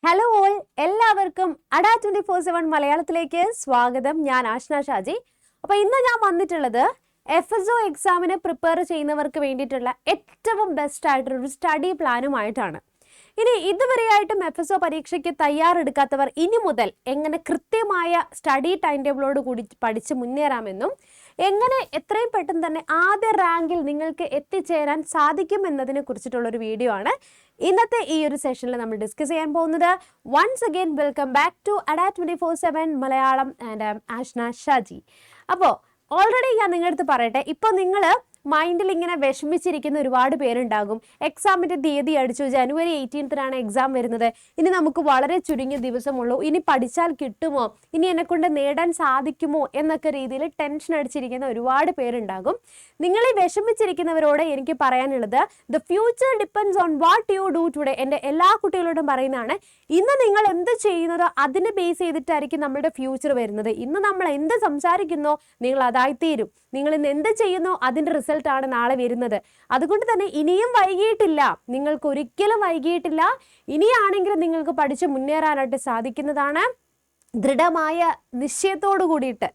Hello all, എല്ലാവർക്കും അഡാ 24/7 മലയാളത്തിലേക്ക് സ്വാഗതം. ഞാൻ ആഷ്ന ഷാജി. അപ്പോൾ ഇന്ന് ഞാൻ വന്നിട്ടുള്ളത് FSO എക്സാമിന് പ്രിപ്പയർ ചെയ്യുന്നവർക്ക് വേണ്ടിയിട്ടുള്ള ഏറ്റവും ബെസ്റ്റ് ആയിട്ടൊരു സ്റ്റഡി പ്ലാനുമായിട്ടാണ്. ഇനി ഇതുവരെയായിട്ടും FSO പരീക്ഷയ്ക്ക് തയ്യാറെടുക്കാത്തവർ ഇനി മുതൽ എങ്ങനെ കൃത്യമായ സ്റ്റഡി ടൈം ടേബിളോട് കൂടി പഠിച്ച് മുന്നേറാമെന്നും എങ്ങനെ എത്രയും പെട്ടെന്ന് തന്നെ ആദ്യ റാങ്കിൽ നിങ്ങൾക്ക് എത്തിച്ചേരാൻ സാധിക്കും എന്നതിനെ കുറിച്ചിട്ടുള്ളൊരു വീഡിയോ ആണ് ഇന്നത്തെ ഈ ഒരു സെഷനിൽ നമ്മൾ ഡിസ്കസ് ചെയ്യാൻ പോകുന്നത്. Once again welcome back to അഡാ 24/7 മലയാളം ആൻഡ് ആഷ്ന ഷാജി. അപ്പോൾ ഓൾറെഡി ഞാൻ നിങ്ങളുടെ അടുത്ത് പറയട്ടെ, ഇപ്പോൾ നിങ്ങൾ മൈൻഡിൽ ഇങ്ങനെ വിഷമിച്ചിരിക്കുന്ന ഒരുപാട് പേരുണ്ടാകും. എക്സാമിൻ്റെ തീയതി അടിച്ചു, January 18th എക്സാം വരുന്നത്, ഇനി നമുക്ക് വളരെ ചുരുങ്ങിയ ദിവസമുള്ളൂ, ഇനി പഠിച്ചാൽ കിട്ടുമോ, ഇനി എന്നെക്കൊണ്ട് നേടാൻ സാധിക്കുമോ എന്നൊക്കെ രീതിയിൽ ടെൻഷൻ അടിച്ചിരിക്കുന്ന ഒരുപാട് പേരുണ്ടാകും. നിങ്ങൾ ഈ വിഷമിച്ചിരിക്കുന്നവരോട് എനിക്ക് പറയാനുള്ളത്, the future depends on what you do today. എൻ്റെ എല്ലാ കുട്ടികളോടും പറയുന്നതാണ്, ഇന്ന് നിങ്ങൾ എന്ത് ചെയ്യുന്നതോ അതിനെ ബേസ് ചെയ്തിട്ടായിരിക്കും നമ്മുടെ ഫ്യൂച്ചർ വരുന്നത്. ഇന്ന് നമ്മൾ എന്ത് സംസാരിക്കുന്നോ നിങ്ങൾ അതായിത്തീരും. നിങ്ങൾ ഇന്ന് എന്ത് ചെയ്യുന്നോ അതിൻ്റെ റിസൾട്ടാണ് നാളെ വരുന്നത്. അതുകൊണ്ട് തന്നെ ഇനിയും വൈകിയിട്ടില്ല, നിങ്ങൾക്ക് ഒരിക്കലും വൈകിയിട്ടില്ല. ഇനിയാണെങ്കിലും നിങ്ങൾക്ക് പഠിച്ച് മുന്നേറാനായിട്ട് സാധിക്കുന്നതാണ്. ദൃഢമായ നിശ്ചയത്തോടു കൂടിയിട്ട്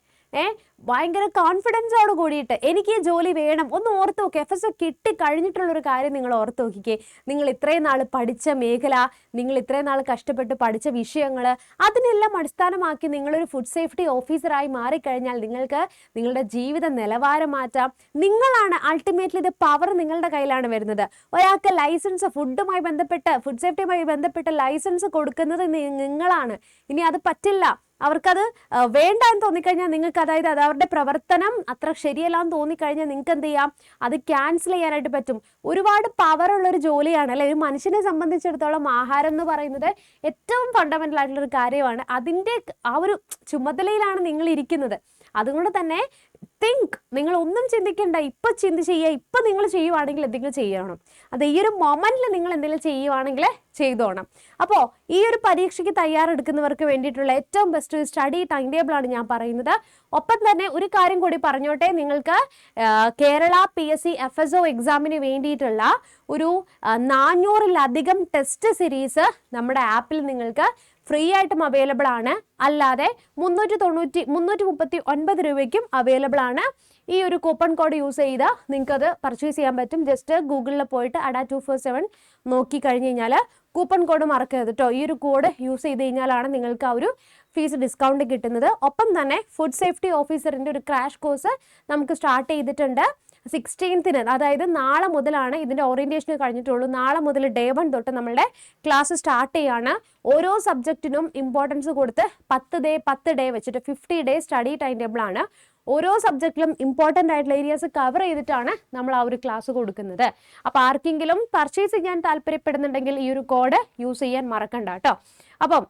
ഭയങ്കര കോൺഫിഡൻസോട് കൂടിയിട്ട് എനിക്ക് ഈ ജോലി വേണം. ഒന്ന് ഓർത്ത് നോക്കുക, FSO കിട്ടിക്കഴിഞ്ഞിട്ടുള്ളൊരു കാര്യം നിങ്ങൾ ഓർത്ത് നോക്കിക്കേ. നിങ്ങൾ ഇത്രയും നാൾ പഠിച്ച മേഖല, നിങ്ങൾ ഇത്രയും നാൾ കഷ്ടപ്പെട്ട് പഠിച്ച വിഷയങ്ങൾ, അതിനെല്ലാം അടിസ്ഥാനമാക്കി നിങ്ങളൊരു ഫുഡ് സേഫ്റ്റി ഓഫീസറായി മാറിക്കഴിഞ്ഞാൽ നിങ്ങൾക്ക് നിങ്ങളുടെ ജീവിത നിലവാരം മാറ്റാം. നിങ്ങളാണ് അൾട്ടിമേറ്റ്ലി ഇത് പവർ നിങ്ങളുടെ കയ്യിലാണ് വരുന്നത്. ഒരാൾക്ക് ലൈസൻസ്, ഫുഡുമായി ബന്ധപ്പെട്ട് ഫുഡ് സേഫ്റ്റിയുമായി ബന്ധപ്പെട്ട് ലൈസൻസ് കൊടുക്കുന്നത് നിങ്ങളാണ്. ഇനി അത് പറ്റില്ല, അവർക്കത് വേണ്ട എന്ന് തോന്നിക്കഴിഞ്ഞാൽ നിങ്ങൾക്ക്, അതായത് അത് അവരുടെ പ്രവർത്തനം അത്ര ശരിയല്ല എന്ന് തോന്നിക്കഴിഞ്ഞാൽ നിങ്ങൾക്ക് എന്ത് ചെയ്യാം, അത് ക്യാൻസൽ ചെയ്യാനായിട്ട് പറ്റും. ഒരുപാട് പവറുള്ളൊരു ജോലിയാണ് അല്ലെ. ഒരു മനുഷ്യനെ സംബന്ധിച്ചിടത്തോളം ആഹാരം എന്ന് പറയുന്നത് ഏറ്റവും ഫണ്ടമെൻ്റൽ ആയിട്ടുള്ളൊരു കാര്യമാണ്. അതിൻ്റെ ആ ഒരു ചുമതലയിലാണ് നിങ്ങൾ ഇരിക്കുന്നത്. അതുകൊണ്ട് തന്നെ നിങ്ങൾ ഒന്നും ചിന്തിക്കേണ്ട, ഇപ്പം ചെയ്യുക. ഇപ്പം നിങ്ങൾ ചെയ്യുവാണെങ്കിൽ എന്തെങ്കിലും ചെയ്യണം. അത് ഈ ഒരു മൊമെന്റിൽ നിങ്ങൾ എന്തെങ്കിലും ചെയ്യുവാണെങ്കിൽ ചെയ്തോണം. അപ്പോൾ ഈ ഒരു പരീക്ഷയ്ക്ക് തയ്യാറെടുക്കുന്നവർക്ക് വേണ്ടിയിട്ടുള്ള ഏറ്റവും ബെസ്റ്റ് സ്റ്റഡി ടൈം ടേബിളാണ് ഞാൻ പറയുന്നത്. ഒപ്പം തന്നെ ഒരു കാര്യം കൂടി പറഞ്ഞോട്ടെ, നിങ്ങൾക്ക് കേരള PSC FSO എക്സാമിന് വേണ്ടിയിട്ടുള്ള ഒരു 400-ലധികം ടെസ്റ്റ് സീരീസ് നമ്മുടെ ആപ്പിൽ നിങ്ങൾക്ക് ഫ്രീ ആയിട്ടും അവൈലബിൾ ആണ്. അല്ലാതെ 339 രൂപയ്ക്കും അവൈലബിൾ ആണ്. ഈ ഒരു കൂപ്പൺ കോഡ് യൂസ് ചെയ്ത് നിങ്ങൾക്കത് പർച്ചേസ് ചെയ്യാൻ പറ്റും. ജസ്റ്റ് ഗൂഗിളിൽ പോയിട്ട് അഡാ 247 നോക്കി കഴിഞ്ഞ് കഴിഞ്ഞാൽ കൂപ്പൺ കോഡ് മറക്കരുത് കേട്ടോ. ഈ ഒരു കോഡ് യൂസ് ചെയ്ത് കഴിഞ്ഞാലാണ് നിങ്ങൾക്ക് ആ ഒരു ഫീസ് ഡിസ്കൗണ്ട് കിട്ടുന്നത്. ഒപ്പം തന്നെ ഫുഡ് സേഫ്റ്റി ഓഫീസറിൻ്റെ ഒരു ക്രാഷ് കോഴ്സ് നമുക്ക് സ്റ്റാർട്ട് ചെയ്തിട്ടുണ്ട്. 16th, അതായത് നാളെ മുതലാണ് ഇതിൻ്റെ ഓറിയൻറ്റേഷൻ കഴിഞ്ഞിട്ടുള്ളൂ. നാളെ മുതൽ Day 1 തൊട്ട് നമ്മളുടെ ക്ലാസ് സ്റ്റാർട്ട് ചെയ്യാണ്. ഓരോ സബ്ജക്റ്റിനും ഇമ്പോർട്ടൻസ് കൊടുത്ത് 10 ഡേ വെച്ചിട്ട് 50 ഡേ സ്റ്റഡി ടൈം ടേബിൾ ആണ്. ഓരോ സബ്ജക്റ്റിലും ഇമ്പോർട്ടൻ്റ് ആയിട്ടുള്ള ഏരിയാസ് കവർ ചെയ്തിട്ടാണ് നമ്മൾ ആ ഒരു ക്ലാസ് കൊടുക്കുന്നത്. അപ്പോൾ ആർക്കെങ്കിലും പർച്ചേസ് ചെയ്യാൻ താല്പര്യപ്പെടുന്നുണ്ടെങ്കിൽ ഈ ഒരു കോഡ് യൂസ് ചെയ്യാൻ മറക്കണ്ട കേട്ടോ. അപ്പം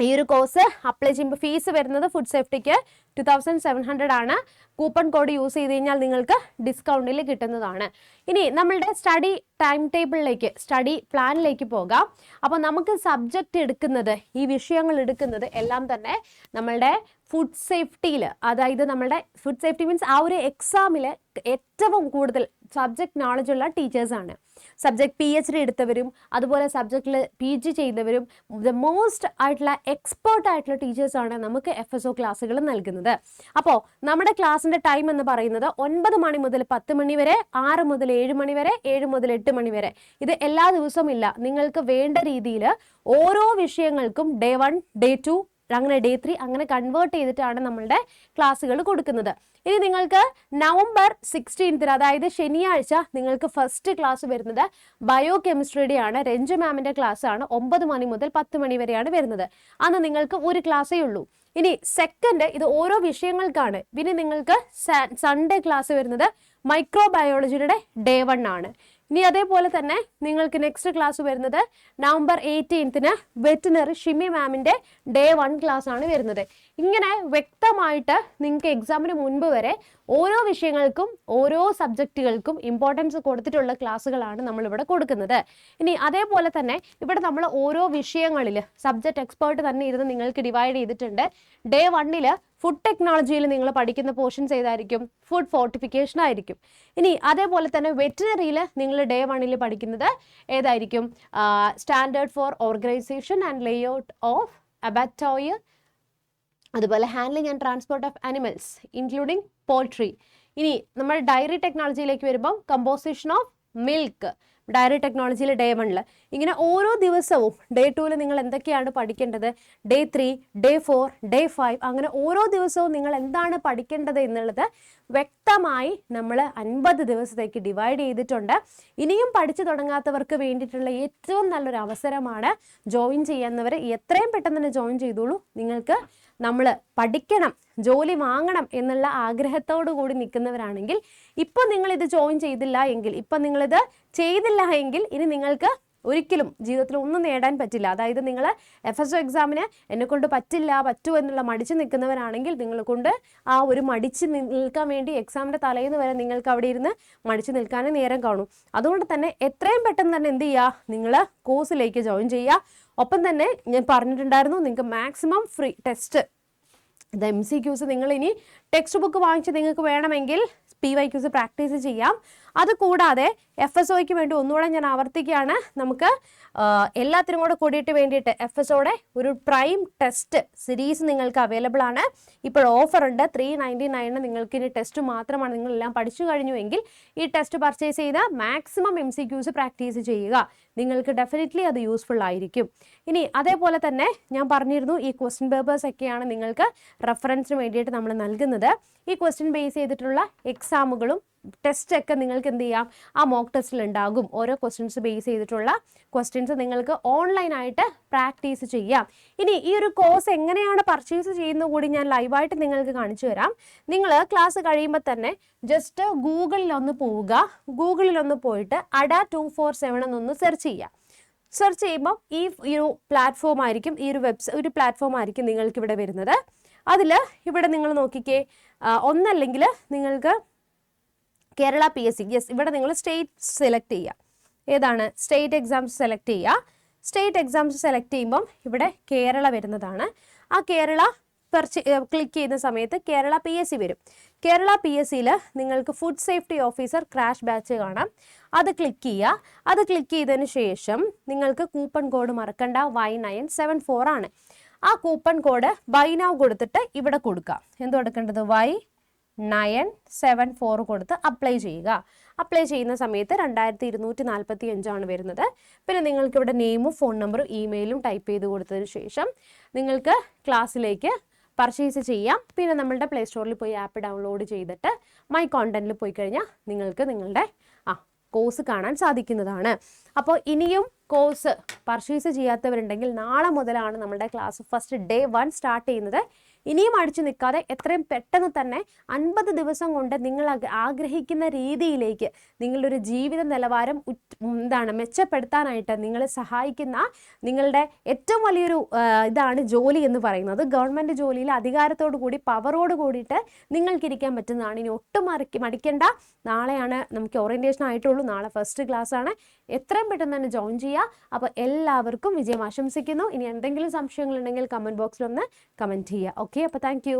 ഈ ഒരു കോഴ്സ് അപ്ലൈ ചെയ്യുമ്പോൾ ഫീസ് വരുന്നത് ഫുഡ് സേഫ്റ്റിക്ക് 2700 ആണ്. കൂപ്പൺ കോഡ് യൂസ് ചെയ്ത് കഴിഞ്ഞാൽ നിങ്ങൾക്ക് ഡിസ്കൗണ്ടിൽ കിട്ടുന്നതാണ്. ഇനി നമ്മളുടെ സ്റ്റഡി ടൈം ടേബിളിലേക്ക്, സ്റ്റഡി പ്ലാനിലേക്ക് പോകാം. അപ്പോൾ നമുക്ക് സബ്ജക്റ്റ് എടുക്കുന്നത്, ഈ വിഷയങ്ങൾ എടുക്കുന്നത് എല്ലാം തന്നെ നമ്മളുടെ ഫുഡ് സേഫ്റ്റിയിൽ, അതായത് നമ്മളുടെ ഫുഡ് സേഫ്റ്റി മീൻസ് ആ ഒരു എക്സാമിൽ ഏറ്റവും കൂടുതൽ സബ്ജക്റ്റ് നോളജ് ഉള്ള ടീച്ചേഴ്സാണ്. സബ്ജക്ട് PhD എടുത്തവരും അതുപോലെ സബ്ജക്റ്റിൽ PG ചെയ്തവരും ദ മോസ്റ്റ് ആയിട്ടുള്ള എക്സ്പേർട്ട് ആയിട്ടുള്ള ടീച്ചേഴ്സാണ് നമുക്ക് FSO ക്ലാസ്സുകൾ നൽകുന്നത്. അപ്പോൾ നമ്മുടെ ക്ലാസ്സിൻ്റെ ടൈം എന്ന് പറയുന്നത് 9 മണി മുതൽ 10 മണി വരെ, 6 മുതൽ 7 മണി വരെ, 7 മുതൽ 8 മണി വരെ. ഇത് എല്ലാ ദിവസവും ഇല്ല, നിങ്ങൾക്ക് വേണ്ട രീതിയിൽ ഓരോ വിഷയങ്ങൾക്കും Day 1, Day 2, അങ്ങനെ Day 3 അങ്ങനെ കൺവേർട്ട് ചെയ്തിട്ടാണ് നമ്മളുടെ ക്ലാസ്സുകൾ കൊടുക്കുന്നത്. ഇനി നിങ്ങൾക്ക് November 16th, അതായത് ശനിയാഴ്ച, നിങ്ങൾക്ക് ഫസ്റ്റ് ക്ലാസ് വരുന്നത് ബയോ കെമിസ്ട്രിയുടെ ആണ്. രഞ്ജു മാമിൻ്റെ ക്ലാസ് ആണ്. 9 മണി മുതൽ 10 മണി വരെയാണ് വരുന്നത്. അന്ന് നിങ്ങൾക്ക് ഒരു ക്ലാസ്സേ ഉള്ളൂ. ഇനി സെക്കൻഡ്, ഇത് ഓരോ വിഷയങ്ങൾക്കാണ്. പിന്നെ നിങ്ങൾക്ക് സൺഡേ ക്ലാസ് വരുന്നത് മൈക്രോബയോളജിയുടെ Day 1 ആണ്. ഇനി അതേപോലെ തന്നെ നിങ്ങൾക്ക് നെക്സ്റ്റ് ക്ലാസ് വരുന്നത് November 18th വെറ്റിനറി ഷിമി മാമിൻ്റെ Day 1 ക്ലാസ് ആണ് വരുന്നത്. ഇങ്ങനെ വ്യക്തമായിട്ട് നിങ്ങൾക്ക് എക്സാമിന് മുൻപ് വരെ ഓരോ വിഷയങ്ങൾക്കും ഓരോ സബ്ജക്റ്റുകൾക്കും ഇമ്പോർട്ടൻസ് കൊടുത്തിട്ടുള്ള ക്ലാസ്സുകളാണ് നമ്മളിവിടെ കൊടുക്കുന്നത്. ഇനി അതേപോലെ തന്നെ ഇവിടെ നമ്മൾ ഓരോ വിഷയങ്ങളിൽ സബ്ജക്റ്റ് എക്സ്പേർട്ട് തന്നെ ഇരുന്ന് നിങ്ങൾക്ക് ഡിവൈഡ് ചെയ്തിട്ടുണ്ട്. Day 1 ഫുഡ് ടെക്നോളജിയിൽ നിങ്ങൾ പഠിക്കുന്ന പോർഷൻസ് ഏതായിരിക്കും? ഫുഡ് ഫോർട്ടിഫിക്കേഷൻ ആയിരിക്കും. ഇനി അതേപോലെ തന്നെ വെറ്റിനറിയിൽ നിങ്ങൾ ഡേ 1 പഠിക്കുന്നത് ഏതായിരിക്കും? Standard for organisation and layout of abattoir, അതുപോലെ handling and transport of animals including poultry. ഇനി നമ്മൾ ഡയറി ടെക്നോളജിയിലേക്ക് വരുമ്പം കമ്പോസിഷൻ ഓഫ് മിൽക്ക്, ഡയറി ടെക്നോളജിയിൽ ഡേ 1. ഇങ്ങനെ ഓരോ ദിവസവും ഡേ 2 നിങ്ങൾ എന്തൊക്കെയാണ് പഠിക്കേണ്ടത്, ഡേ 3, ഡേ 4, ഡേ 5, അങ്ങനെ ഓരോ ദിവസവും നിങ്ങൾ എന്താണ് പഠിക്കേണ്ടത് എന്നുള്ളത് വ്യക്തമായി നമ്മൾ 50 ദിവസത്തേക്ക് ഡിവൈഡ് ചെയ്തിട്ടുണ്ട്. ഇനിയും പഠിച്ചു തുടങ്ങാത്തവർക്ക് വേണ്ടിയിട്ടുള്ള ഏറ്റവും നല്ലൊരു അവസരമാണ്. ജോയിൻ ചെയ്യുന്നവർ എത്രയും പെട്ടെന്ന് തന്നെ ജോയിൻ ചെയ്തോളൂ. നിങ്ങൾക്ക് നമ്മൾ പഠിക്കണം, ജോലി വാങ്ങണം എന്നുള്ള ആഗ്രഹത്തോടു കൂടി നിൽക്കുന്നവരാണെങ്കിൽ ഇപ്പം നിങ്ങളിത് ജോയിൻ ചെയ്തില്ല എങ്കിൽ, ഇപ്പം നിങ്ങളിത് ചെയ്തില്ല എങ്കിൽ ഇനി നിങ്ങൾക്ക് ഒരിക്കലും ജീവിതത്തിൽ ഒന്നും നേടാൻ പറ്റില്ല. അതായത് നിങ്ങൾ FSO എക്സാമിന് എന്നെക്കൊണ്ട് പറ്റുമോ എന്നുള്ള മടിച്ച് നിൽക്കുന്നവരാണെങ്കിൽ നിങ്ങളെ കൊണ്ട് ആ ഒരു മടിച്ച് നിൽക്കാൻ വേണ്ടി എക്സാമിൻ്റെ തലേന്ന് വരെ നിങ്ങൾക്ക് അവിടെ ഇരുന്ന് മടിച്ച് നിൽക്കാനേ നേരം കാണും. അതുകൊണ്ട് തന്നെ എത്രയും പെട്ടെന്ന് തന്നെ എന്ത് ചെയ്യുക, നിങ്ങൾ കോഴ്സിലേക്ക് ജോയിൻ ചെയ്യുക. ഒപ്പം തന്നെ ഞാൻ പറഞ്ഞിട്ടുണ്ടായിരുന്നു നിങ്ങൾക്ക് മാക്സിമം ഫ്രീ ടെസ്റ്റ്, ഇത് MCQs നിങ്ങൾ ഇനി ടെക്സ്റ്റ് ബുക്ക് വാങ്ങിച്ച് നിങ്ങൾക്ക് വേണമെങ്കിൽ PYQs പ്രാക്ടീസ് ചെയ്യാം. അതുകൂടാതെ FSOയ്ക്ക് വേണ്ടി ഒന്നുകൂടെ ഞാൻ ആവർത്തിക്കുകയാണ്, നമുക്ക് എല്ലാത്തിനും കൂടെ കൂടിയിട്ട് വേണ്ടിയിട്ട് FSOയുടെ ഒരു പ്രൈം ടെസ്റ്റ് സീരീസ് നിങ്ങൾക്ക് അവൈലബിൾ ആണ്. ഇപ്പോൾ ഓഫർ ഉണ്ട്, 399 നിങ്ങൾക്ക് ഇനി ടെസ്റ്റ് മാത്രമാണ്. നിങ്ങളെല്ലാം പഠിച്ചു കഴിഞ്ഞുവെങ്കിൽ ഈ ടെസ്റ്റ് പർച്ചേസ് ചെയ്ത് മാക്സിമം MCQs പ്രാക്ടീസ് ചെയ്യുക. നിങ്ങൾക്ക് ഡെഫിനറ്റ്ലി അത് യൂസ്ഫുൾ ആയിരിക്കും. ഇനി അതേപോലെ തന്നെ ഞാൻ പറഞ്ഞിരുന്നു ഈ ക്വസ്റ്റ്യൻ പേപ്പേഴ്സ് ഒക്കെയാണ് നിങ്ങൾക്ക് റെഫറൻസിന് വേണ്ടിയിട്ട് നമ്മൾ നൽകുന്നത്. ഈ ക്വസ്റ്റ്യൻ ബേസ് ചെയ്തിട്ടുള്ള എക്സാമുകളും ടെസ്റ്റൊക്കെ നിങ്ങൾക്ക് എന്ത് ചെയ്യാം, ആ മോക്ക് ടെസ്റ്റിൽ ഉണ്ടാകും. ഓരോ ക്വസ്റ്റ്യൻസ് ബേസ് ചെയ്തിട്ടുള്ള ക്വസ്റ്റ്യൻസ് നിങ്ങൾക്ക് ഓൺലൈനായിട്ട് പ്രാക്ടീസ് ചെയ്യാം. ഇനി ഈ ഒരു കോഴ്സ് എങ്ങനെയാണ് പർച്ചേസ് ചെയ്യുന്നത് കൂടി ഞാൻ ലൈവായിട്ട് നിങ്ങൾക്ക് കാണിച്ചു തരാം. നിങ്ങൾ ക്ലാസ് കഴിയുമ്പോൾ തന്നെ ജസ്റ്റ് ഗൂഗിളിലൊന്ന് പോവുക. ഗൂഗിളിലൊന്ന് പോയിട്ട് ADA 247 എന്നൊന്ന് സെർച്ച് ചെയ്യുക. സെർച്ച് ചെയ്യുമ്പോൾ ഈ ഒരു പ്ലാറ്റ്ഫോം ആയിരിക്കും, ഈ ഒരു പ്ലാറ്റ്ഫോം ആയിരിക്കും നിങ്ങൾക്ക് ഇവിടെ വരുന്നത്. അതിൽ ഇവിടെ നിങ്ങൾ നോക്കിക്കേ, ഒന്നല്ലെങ്കിൽ നിങ്ങൾക്ക് കേരള PSC, യെസ്, ഇവിടെ നിങ്ങൾ സ്റ്റേറ്റ് സെലക്ട് ചെയ്യുക. ഏതാണ്? സ്റ്റേറ്റ് എക്സാംസ് സെലക്ട് ചെയ്യുക. സ്റ്റേറ്റ് എക്സാംസ് സെലക്ട് ചെയ്യുമ്പം ഇവിടെ കേരള വരുന്നതാണ്. ആ കേരള ക്ലിക്ക് ചെയ്യുന്ന സമയത്ത് കേരള PSC വരും. കേരള PSCയിൽ നിങ്ങൾക്ക് food safety officer crash batch കാണാം. അത് ക്ലിക്ക് ചെയ്യുക. അത് ക്ലിക്ക് ചെയ്തതിന് ശേഷം നിങ്ങൾക്ക് കൂപ്പൺ കോഡ് മറക്കണ്ട, Y974 ആണ്. ആ കൂപ്പൺ കോഡ് ബൈ നൗ കൊടുത്തിട്ട് ഇവിടെ കൊടുക്കുക. എന്ത് കൊടുക്കേണ്ടത്? Y974 കൊടുത്ത് അപ്ലൈ ചെയ്യുക. അപ്ലൈ ചെയ്യുന്ന സമയത്ത് 2245 വരുന്നത്. പിന്നെ നിങ്ങൾക്ക് ഇവിടെ നെയിമും ഫോൺ നമ്പറും ഇമെയിലും ടൈപ്പ് ചെയ്ത് കൊടുത്തതിന് ശേഷം നിങ്ങൾക്ക് ക്ലാസ്സിലേക്ക് പർച്ചേസ് ചെയ്യാം. പിന്നെ നമ്മളുടെ പ്ലേ സ്റ്റോറിൽ പോയി ആപ്പ് ഡൗൺലോഡ് ചെയ്തിട്ട് മൈ കോണ്ടന്റിൽ പോയി കഴിഞ്ഞാൽ നിങ്ങൾക്ക് നിങ്ങളുടെ കോഴ്സ് കാണാൻ സാധിക്കുന്നതാണ്. അപ്പോൾ ഇനിയും കോഴ്സ് പർച്ചേസ് ചെയ്യാത്തവരുണ്ടെങ്കിൽ നാളെ മുതലാണ് നമ്മുടെ ക്ലാസ് ഫസ്റ്റ് ഡേ 1 സ്റ്റാർട്ട് ചെയ്യുന്നത്. ഇനിയും അടിച്ചു നിൽക്കാതെ എത്രയും പെട്ടെന്ന് തന്നെ 50 ദിവസം കൊണ്ട് നിങ്ങൾ ആഗ്രഹിക്കുന്ന രീതിയിലേക്ക് നിങ്ങളുടെ ഒരു ജീവിത നിലവാരം മെച്ചപ്പെടുത്താനായിട്ട് നിങ്ങളെ സഹായിക്കുന്ന നിങ്ങളുടെ ഏറ്റവും വലിയൊരു ഇതാണ് ജോലി എന്ന് പറയുന്നത്. ഗവൺമെൻറ് ജോലിയിൽ അധികാരത്തോടു കൂടി പവറോട് കൂടിയിട്ട് നിങ്ങൾക്കിരിക്കാൻ പറ്റുന്നതാണ്. ഇനി ഒട്ടും മടിക്കേണ്ട. നാളെയാണ് നമുക്ക് ഓറിയൻറ്റേഷൻ ആയിട്ടുള്ളൂ. നാളെ ഫസ്റ്റ് ക്ലാസ് ആണ്. എത്രയും പെട്ടെന്ന് തന്നെ ജോയിൻ ചെയ്യുക. അപ്പോൾ എല്ലാവർക്കും വിജയം ആശംസിക്കുന്നു. ഇനി എന്തെങ്കിലും സംശയങ്ങളുണ്ടെങ്കിൽ കമൻറ്റ് ബോക്സിലൊന്ന് കമൻറ്റ് ചെയ്യുക. ഓക്കെ, അപ്പോൾ താങ്ക് യു.